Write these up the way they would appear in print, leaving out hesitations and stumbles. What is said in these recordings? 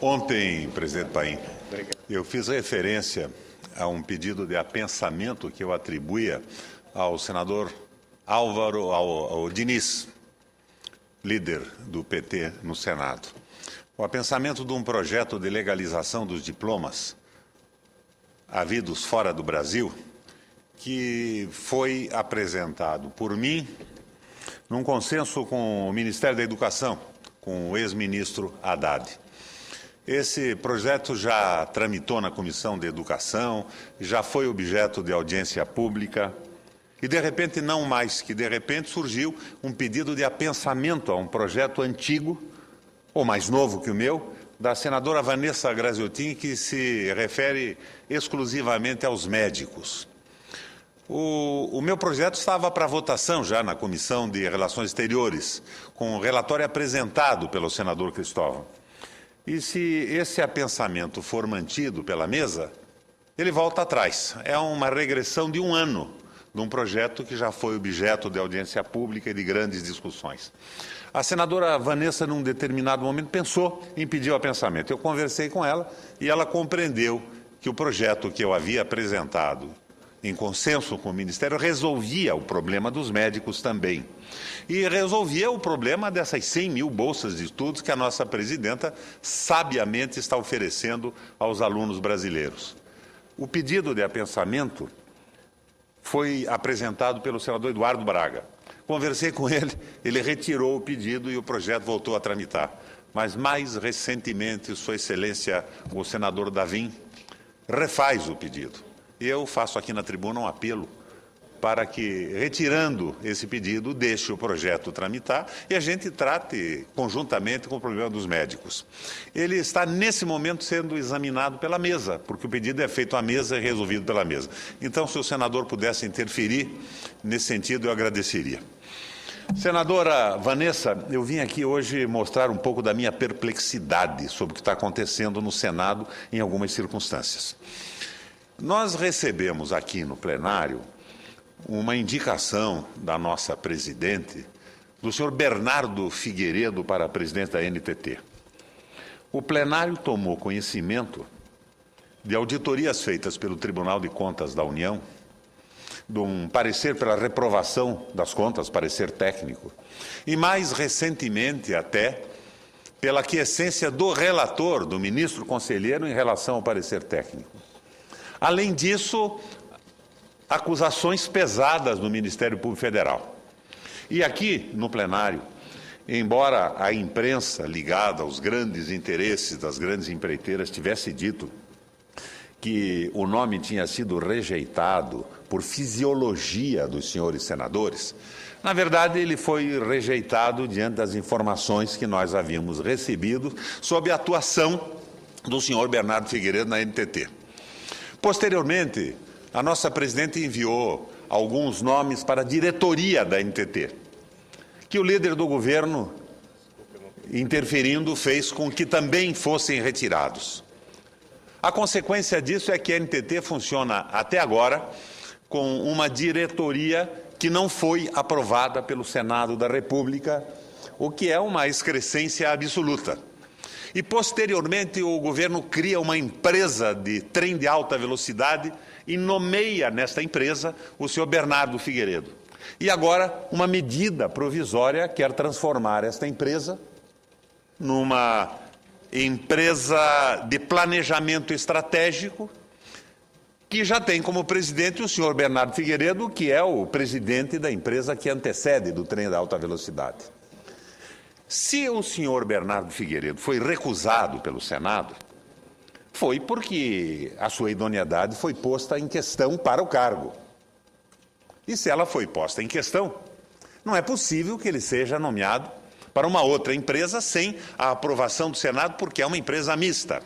Ontem, presidente Paim, eu fiz referência a um pedido de apensamento que eu atribuía ao senador Álvaro, ao Diniz, líder do PT no Senado. O apensamento de um projeto de legalização dos diplomas havidos fora do Brasil, que foi apresentado por mim num consenso com o Ministério da Educação, com o ex-ministro Haddad. Esse projeto já tramitou na Comissão de Educação, já foi objeto de audiência pública e, de repente, não mais que de repente, surgiu um pedido de apensamento a um projeto antigo, ou mais novo que o meu, da senadora Vanessa Graziotin, que se refere exclusivamente aos médicos. O meu projeto estava para votação já na Comissão de Relações Exteriores, com o relatório apresentado pelo senador Cristóvão. E se esse apensamento for mantido pela mesa, ele volta atrás. É uma regressão de um ano de um projeto que já foi objeto de audiência pública e de grandes discussões. A senadora Vanessa, num determinado momento, pensou em pedir o apensamento. Eu conversei com ela e ela compreendeu que o projeto que eu havia apresentado em consenso com o Ministério, resolvia o problema dos médicos também. E resolvia o problema dessas 100 mil bolsas de estudos que a nossa presidenta sabiamente está oferecendo aos alunos brasileiros. O pedido de apensamento foi apresentado pelo senador Eduardo Braga. Conversei com ele, ele retirou o pedido e o projeto voltou a tramitar. Mas, mais recentemente, Sua Excelência, o senador Davim, refaz o pedido. E eu faço aqui na tribuna um apelo para que, retirando esse pedido, deixe o projeto tramitar e a gente trate conjuntamente com o problema dos médicos. Ele está, nesse momento, sendo examinado pela mesa, porque o pedido é feito à mesa e resolvido pela mesa. Então, se o senador pudesse interferir nesse sentido, eu agradeceria. Senadora Vanessa, eu vim aqui hoje mostrar um pouco da minha perplexidade sobre o que está acontecendo no Senado em algumas circunstâncias. Nós recebemos aqui no plenário uma indicação da nossa presidente, do senhor Bernardo Figueiredo, para presidente da NTT. O plenário tomou conhecimento de auditorias feitas pelo Tribunal de Contas da União, de um parecer pela reprovação das contas, parecer técnico, e mais recentemente até pela aquiescência do relator, do ministro conselheiro, em relação ao parecer técnico. Além disso, acusações pesadas no Ministério Público Federal. E aqui, no plenário, embora a imprensa ligada aos grandes interesses das grandes empreiteiras tivesse dito que o nome tinha sido rejeitado por fisiologia dos senhores senadores, na verdade, ele foi rejeitado diante das informações que nós havíamos recebido sobre a atuação do senhor Bernardo Figueiredo na NTT. Posteriormente, a nossa presidente enviou alguns nomes para a diretoria da NTT, que o líder do governo, interferindo, fez com que também fossem retirados. A consequência disso é que a NTT funciona até agora com uma diretoria que não foi aprovada pelo Senado da República, o que é uma excrescência absoluta. E, posteriormente, o governo cria uma empresa de trem de alta velocidade e nomeia nesta empresa o senhor Bernardo Figueiredo. E agora, uma medida provisória quer transformar esta empresa numa empresa de planejamento estratégico, que já tem como presidente o senhor Bernardo Figueiredo, que é o presidente da empresa que antecede do trem de alta velocidade. Se o senhor Bernardo Figueiredo foi recusado pelo Senado, foi porque a sua idoneidade foi posta em questão para o cargo. E se ela foi posta em questão, não é possível que ele seja nomeado para uma outra empresa sem a aprovação do Senado, porque é uma empresa mista.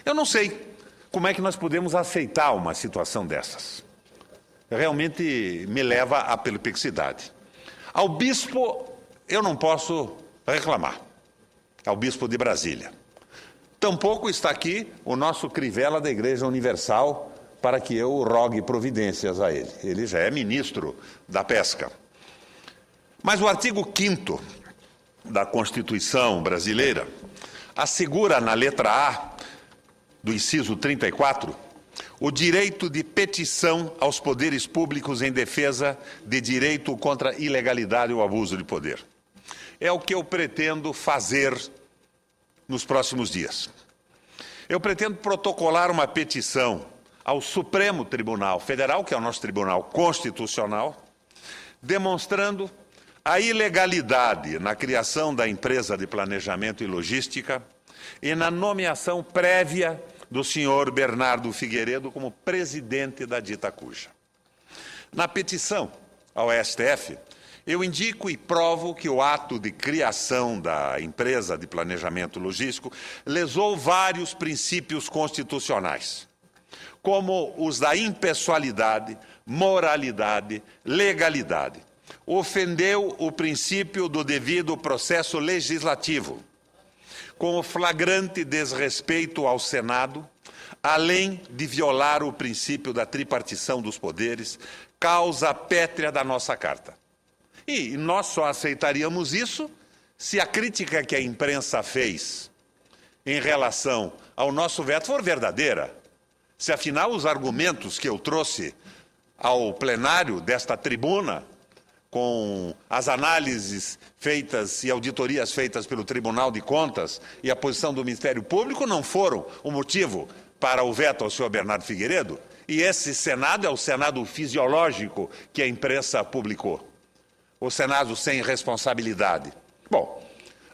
Eu não sei como é que nós podemos aceitar uma situação dessas. Realmente me leva à perplexidade. Ao bispo, eu não posso reclamar, ao bispo de Brasília. Tampouco está aqui o nosso Crivella da Igreja Universal para que eu rogue providências a ele. Ele já é ministro da Pesca. Mas o artigo 5º da Constituição brasileira assegura na letra A do inciso 34 o direito de petição aos poderes públicos em defesa de direito contra a ilegalidade ou abuso de poder. É o que eu pretendo fazer nos próximos dias. Eu pretendo protocolar uma petição ao Supremo Tribunal Federal, que é o nosso Tribunal Constitucional, demonstrando a ilegalidade na criação da empresa de planejamento e logística e na nomeação prévia do senhor Bernardo Figueiredo como presidente da dita cuja. Na petição ao STF, eu indico e provo que o ato de criação da empresa de planejamento logístico lesou vários princípios constitucionais, como os da impessoalidade, moralidade, legalidade. Ofendeu o princípio do devido processo legislativo, com o flagrante desrespeito ao Senado, além de violar o princípio da tripartição dos poderes, causa pétrea da nossa Carta. E nós só aceitaríamos isso se a crítica que a imprensa fez em relação ao nosso veto for verdadeira. Se, afinal, os argumentos que eu trouxe ao plenário desta tribuna, com as análises feitas e auditorias feitas pelo Tribunal de Contas e a posição do Ministério Público não foram o motivo para o veto ao senhor Bernardo Figueiredo, e esse Senado é o Senado fisiológico que a imprensa publicou, o Senado sem responsabilidade. Bom,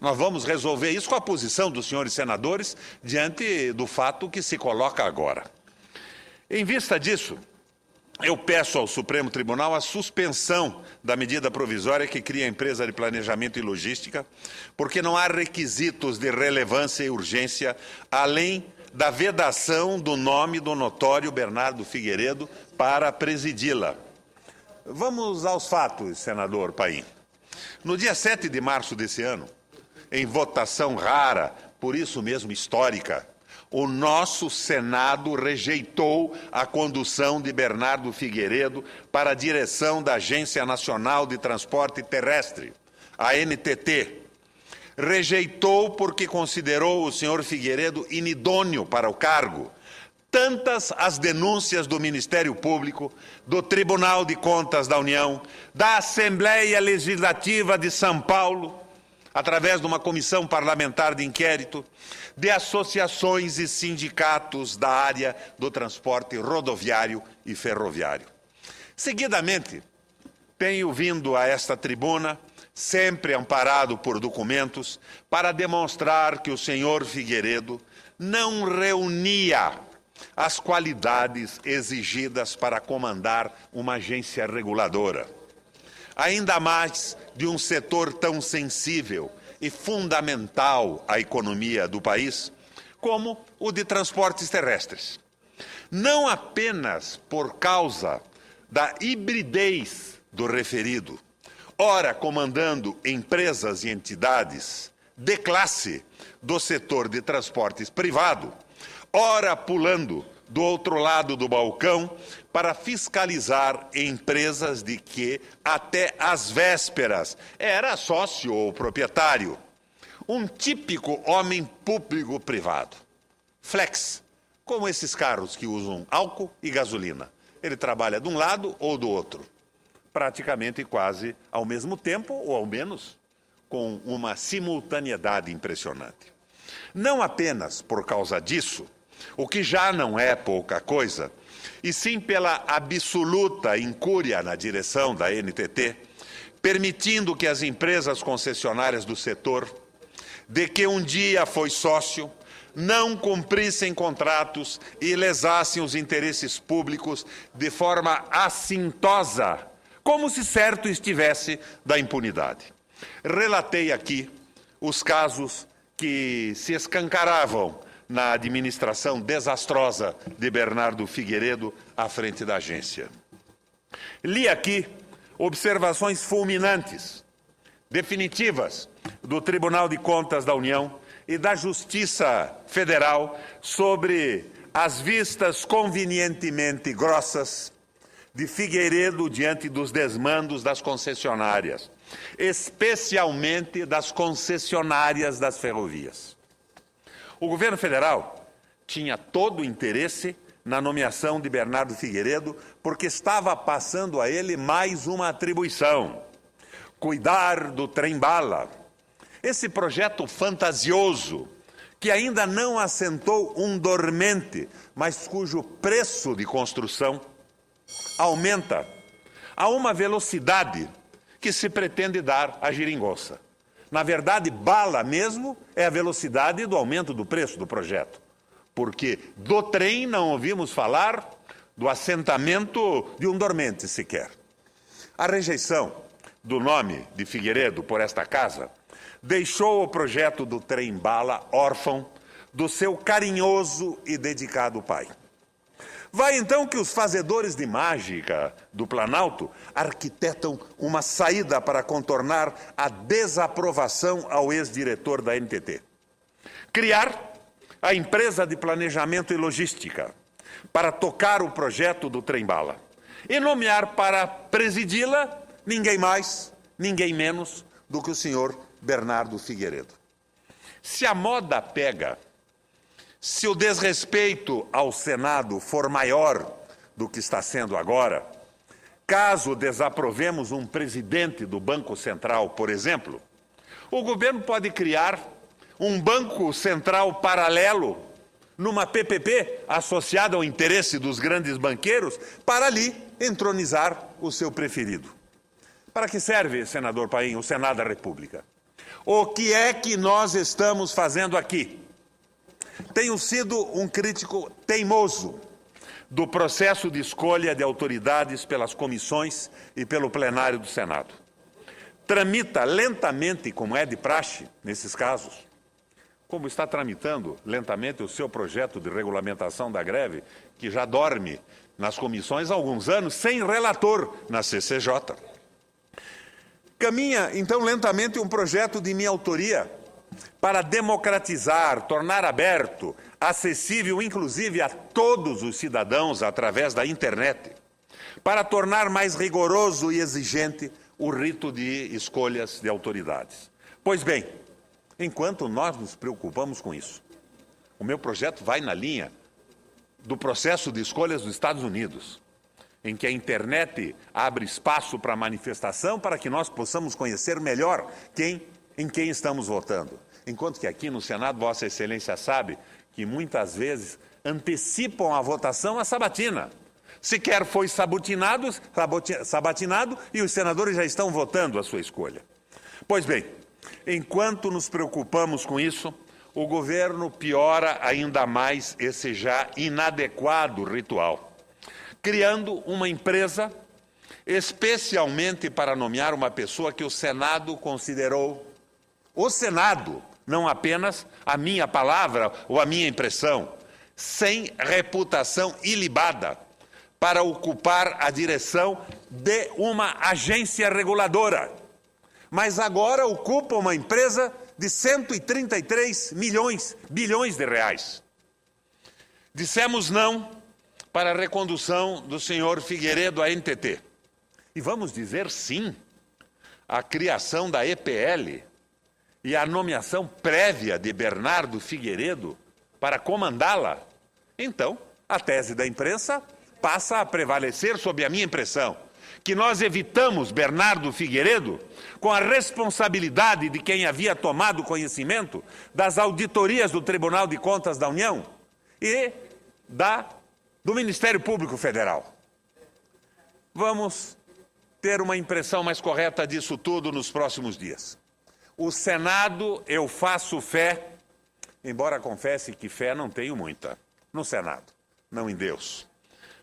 nós vamos resolver isso com a posição dos senhores senadores diante do fato que se coloca agora. Em vista disso, eu peço ao Supremo Tribunal a suspensão da medida provisória que cria a empresa de planejamento e logística, porque não há requisitos de relevância e urgência, além da vedação do nome do notório Bernardo Figueiredo para presidi-la. Vamos aos fatos, senador Paim. No dia 7 de março desse ano, em votação rara, por isso mesmo histórica, o nosso Senado rejeitou a condução de Bernardo Figueiredo para a direção da Agência Nacional de Transporte Terrestre, a ANTT. Rejeitou porque considerou o senhor Figueiredo inidôneo para o cargo. Tantas as denúncias do Ministério Público, do Tribunal de Contas da União, da Assembleia Legislativa de São Paulo, através de uma comissão parlamentar de inquérito, de associações e sindicatos da área do transporte rodoviário e ferroviário. Seguidamente, tenho vindo a esta tribuna, sempre amparado por documentos, para demonstrar que o senhor Figueiredo não reunia as qualidades exigidas para comandar uma agência reguladora, ainda mais de um setor tão sensível e fundamental à economia do país, como o de transportes terrestres. Não apenas por causa da hibridez do referido, ora comandando empresas e entidades de classe do setor de transportes privado, ora pulando do outro lado do balcão para fiscalizar empresas de que, até às vésperas, era sócio ou proprietário. Um típico homem público-privado. Flex, como esses carros que usam álcool e gasolina. Ele trabalha de um lado ou do outro, praticamente quase ao mesmo tempo, ou ao menos com uma simultaneidade impressionante. Não apenas por causa disso, o que já não é pouca coisa, e sim pela absoluta incúria na direção da ANTT, permitindo que as empresas concessionárias do setor, de que um dia foi sócio, não cumprissem contratos e lesassem os interesses públicos de forma assintosa, como se certo estivesse da impunidade. Relatei aqui os casos que se escancaravam na administração desastrosa de Bernardo Figueiredo à frente da agência. Li aqui observações fulminantes, definitivas, do Tribunal de Contas da União e da Justiça Federal sobre as vistas convenientemente grossas de Figueiredo diante dos desmandos das concessionárias, especialmente das concessionárias das ferrovias. O governo federal tinha todo o interesse na nomeação de Bernardo Figueiredo, porque estava passando a ele mais uma atribuição: cuidar do trem-bala. Esse projeto fantasioso, que ainda não assentou um dormente, mas cujo preço de construção aumenta a uma velocidade que se pretende dar à geringonça. Na verdade, bala mesmo é a velocidade do aumento do preço do projeto, porque do trem não ouvimos falar, do assentamento de um dormente sequer. A rejeição do nome de Figueiredo por esta casa deixou o projeto do trem-bala órfão do seu carinhoso e dedicado pai. Vai então que os fazedores de mágica do Planalto arquitetam uma saída para contornar a desaprovação ao ex-diretor da NTT. Criar a empresa de planejamento e logística para tocar o projeto do trem-bala e nomear para presidi-la ninguém mais, ninguém menos do que o senhor Bernardo Figueiredo. Se a moda pega, se o desrespeito ao Senado for maior do que está sendo agora, caso desaprovemos um presidente do Banco Central, por exemplo, o governo pode criar um Banco Central paralelo numa PPP associada ao interesse dos grandes banqueiros para ali entronizar o seu preferido. Para que serve, senador Paim, o Senado da República? O que é que nós estamos fazendo aqui? Tenho sido um crítico teimoso do processo de escolha de autoridades pelas comissões e pelo plenário do Senado. Tramita lentamente, como é de praxe nesses casos, como está tramitando lentamente o seu projeto de regulamentação da greve, que já dorme nas comissões há alguns anos, sem relator na CCJ. Caminha, então, lentamente um projeto de minha autoria para democratizar, tornar aberto, acessível, inclusive, a todos os cidadãos através da internet, para tornar mais rigoroso e exigente o rito de escolhas de autoridades. Pois bem, enquanto nós nos preocupamos com isso, o meu projeto vai na linha do processo de escolhas dos Estados Unidos, em que a internet abre espaço para manifestação para que nós possamos conhecer melhor em quem estamos votando. Enquanto que aqui no Senado, Vossa Excelência sabe que muitas vezes antecipam a votação à sabatina. Sequer foi sabatinado e os senadores já estão votando a sua escolha. Pois bem, enquanto nos preocupamos com isso, o governo piora ainda mais esse já inadequado ritual, criando uma empresa especialmente para nomear uma pessoa que o Senado considerou, o Senado, não apenas a minha palavra ou a minha impressão, sem reputação ilibada, para ocupar a direção de uma agência reguladora. Mas agora ocupa uma empresa de 133 bilhões de reais. Dissemos não para a recondução do senhor Figueiredo à NTT. E vamos dizer sim à criação da EPL e à nomeação prévia de Bernardo Figueiredo para comandá-la. Então, a tese da imprensa passa a prevalecer sob a minha impressão, que nós evitamos Bernardo Figueiredo com a responsabilidade de quem havia tomado conhecimento das auditorias do Tribunal de Contas da União e do Ministério Público Federal. Vamos ter uma impressão mais correta disso tudo nos próximos dias. O Senado, eu faço fé, embora confesse que fé não tenho muita, no Senado, não em Deus.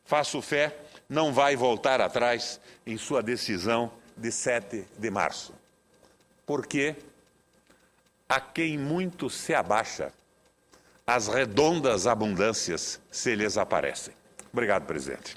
Faço fé, não vai voltar atrás em sua decisão de 7 de março. Porque a quem muito se abaixa, as redondas abundâncias se lhes aparecem. Obrigado, presidente.